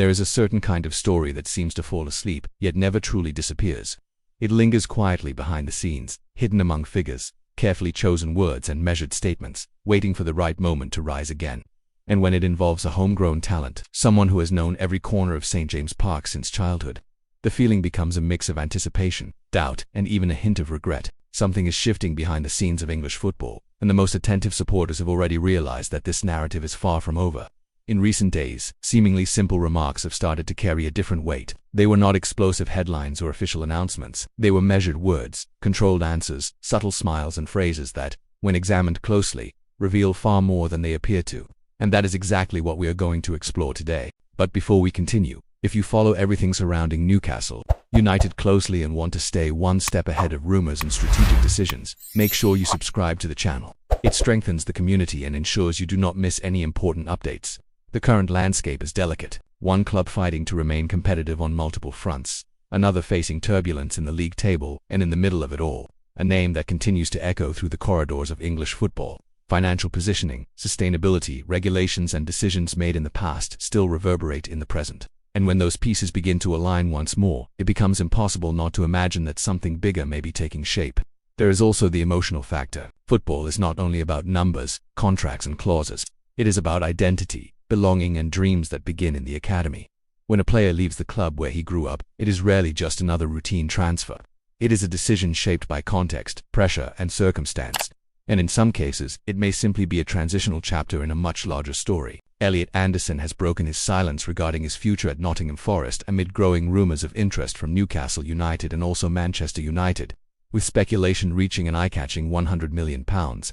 There is a certain kind of story that seems to fall asleep, yet never truly disappears. It lingers quietly behind the scenes, hidden among figures, carefully chosen words and measured statements, waiting for the right moment to rise again. And when it involves a homegrown talent, someone who has known every corner of St. James Park since childhood, the feeling becomes a mix of anticipation, doubt, and even a hint of regret. Something is shifting behind the scenes of English football, and the most attentive supporters have already realized that this narrative is far from over. In recent days, seemingly simple remarks have started to carry a different weight. They were not explosive headlines or official announcements. They were measured words, controlled answers, subtle smiles and phrases that, when examined closely, reveal far more than they appear to. And that is exactly what we are going to explore today. But before we continue, if you follow everything surrounding Newcastle United closely and want to stay one step ahead of rumors and strategic decisions, make sure you subscribe to the channel. It strengthens the community and ensures you do not miss any important updates. The current landscape is delicate, one club fighting to remain competitive on multiple fronts, another facing turbulence in the league table, and in the middle of it all, a name that continues to echo through the corridors of English football. Financial positioning, sustainability, regulations and decisions made in the past still reverberate in the present. And when those pieces begin to align once more, it becomes impossible not to imagine that something bigger may be taking shape. There is also the emotional factor. Football is not only about numbers, contracts and clauses. It is about identity, belonging and dreams that begin in the academy. When a player leaves the club where he grew up, it is rarely just another routine transfer. It is a decision shaped by context, pressure and circumstance. And in some cases, it may simply be a transitional chapter in a much larger story. Elliot Anderson has broken his silence regarding his future at Nottingham Forest amid growing rumours of interest from Newcastle United and also Manchester United, with speculation reaching an eye-catching £100 million.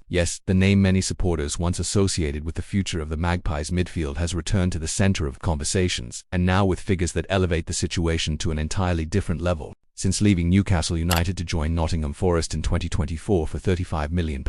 Yes, the name many supporters once associated with the future of the Magpies midfield has returned to the centre of conversations, and now with figures that elevate the situation to an entirely different level. Since leaving Newcastle United to join Nottingham Forest in 2024 for £35 million,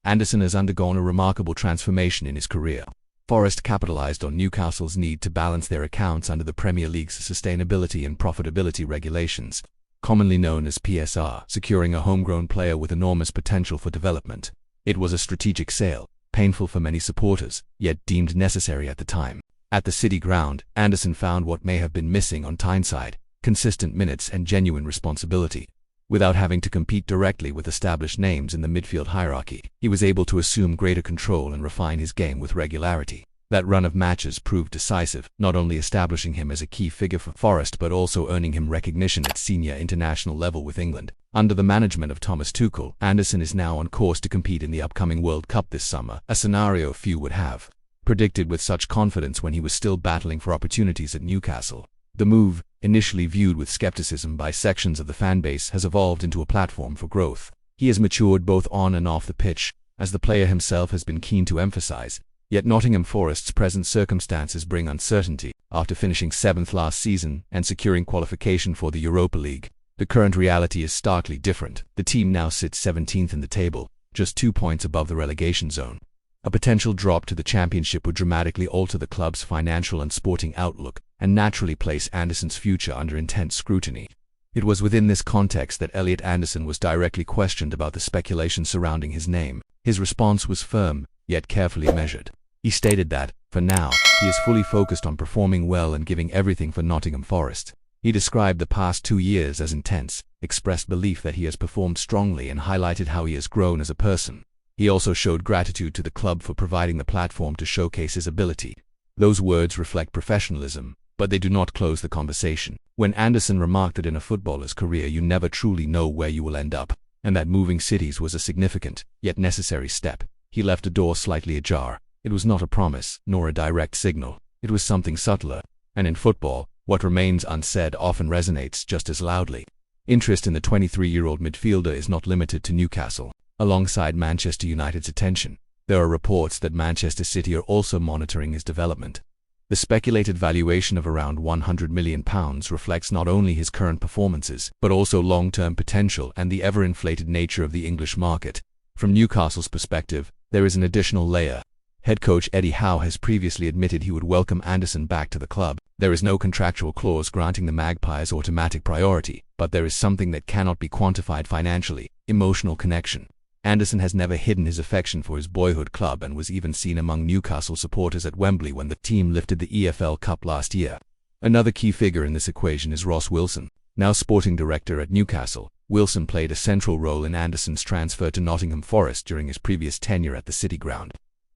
Anderson has undergone a remarkable transformation in his career. Forest capitalised on Newcastle's need to balance their accounts under the Premier League's sustainability and profitability regulations, commonly known as PSR, securing a homegrown player with enormous potential for development. It was a strategic sale, painful for many supporters, yet deemed necessary at the time. At the City Ground, Anderson found what may have been missing on Tyneside: consistent minutes and genuine responsibility. Without having to compete directly with established names in the midfield hierarchy, he was able to assume greater control and refine his game with regularity. That run of matches proved decisive, not only establishing him as a key figure for Forest but also earning him recognition at senior international level with England. Under the management of Thomas Tuchel, Anderson is now on course to compete in the upcoming World Cup this summer, a scenario few would have predicted with such confidence when he was still battling for opportunities at Newcastle. The move, initially viewed with skepticism by sections of the fanbase, has evolved into a platform for growth. He has matured both on and off the pitch, as the player himself has been keen to emphasize. Yet Nottingham Forest's present circumstances bring uncertainty. After finishing 7th last season and securing qualification for the Europa League, the current reality is starkly different. The team now sits 17th in the table, just 2 points above the relegation zone. A potential drop to the Championship would dramatically alter the club's financial and sporting outlook, and naturally place Anderson's future under intense scrutiny. It was within this context that Elliot Anderson was directly questioned about the speculation surrounding his name. His response was firm, yet carefully measured. He stated that, for now, he is fully focused on performing well and giving everything for Nottingham Forest. He described the past 2 years as intense, expressed belief that he has performed strongly and highlighted how he has grown as a person. He also showed gratitude to the club for providing the platform to showcase his ability. Those words reflect professionalism, but they do not close the conversation. When Anderson remarked that in a footballer's career you never truly know where you will end up, and that moving cities was a significant, yet necessary step, he left a door slightly ajar. It was not a promise, nor a direct signal. It was something subtler. And in football, what remains unsaid often resonates just as loudly. Interest in the 23-year-old midfielder is not limited to Newcastle. Alongside Manchester United's attention, there are reports that Manchester City are also monitoring his development. The speculated valuation of around £100 million reflects not only his current performances, but also long-term potential and the ever-inflated nature of the English market. From Newcastle's perspective, there is an additional layer. Head coach Eddie Howe has previously admitted he would welcome Anderson back to the club. There is no contractual clause granting the Magpies automatic priority, but there is something that cannot be quantified financially: emotional connection. Anderson has never hidden his affection for his boyhood club and was even seen among Newcastle supporters at Wembley when the team lifted the EFL Cup last year. Another key figure in this equation is Ross Wilson. Now sporting director at Newcastle, Wilson played a central role in Anderson's transfer to Nottingham Forest during his previous tenure at the City Ground.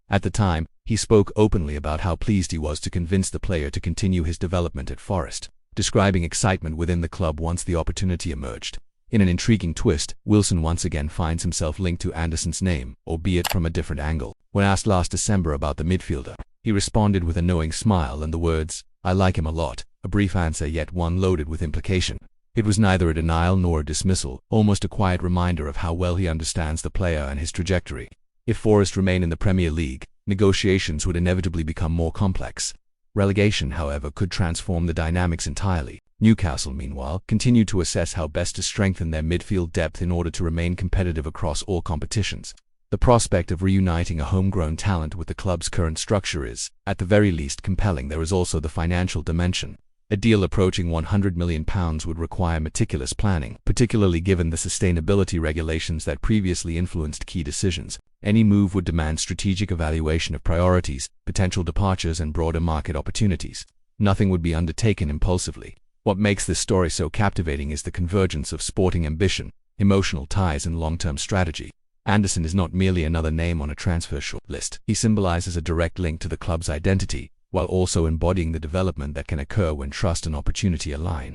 At the time, he spoke openly about how pleased he was to convince the player to continue his development at Forest, describing excitement within the club once the opportunity emerged. In an intriguing twist, Wilson once again finds himself linked to Anderson's name, albeit from a different angle. When asked last December about the midfielder, he responded with a knowing smile and the words, "I like him a lot," a brief answer yet one loaded with implication. It was neither a denial nor a dismissal, almost a quiet reminder of how well he understands the player and his trajectory. If Forest remain in the Premier League, negotiations would inevitably become more complex. Relegation, however, could transform the dynamics entirely. Newcastle, meanwhile, continued to assess how best to strengthen their midfield depth in order to remain competitive across all competitions. The prospect of reuniting a homegrown talent with the club's current structure is, at the very least, compelling. There is also the financial dimension. A deal approaching £100 million would require meticulous planning, particularly given the sustainability regulations that previously influenced key decisions. Any move would demand strategic evaluation of priorities, potential departures, and broader market opportunities. Nothing would be undertaken impulsively. What makes this story so captivating is the convergence of sporting ambition, emotional ties, and long-term strategy. Anderson is not merely another name on a transfer short list. He symbolizes a direct link to the club's identity, while also embodying the development that can occur when trust and opportunity align.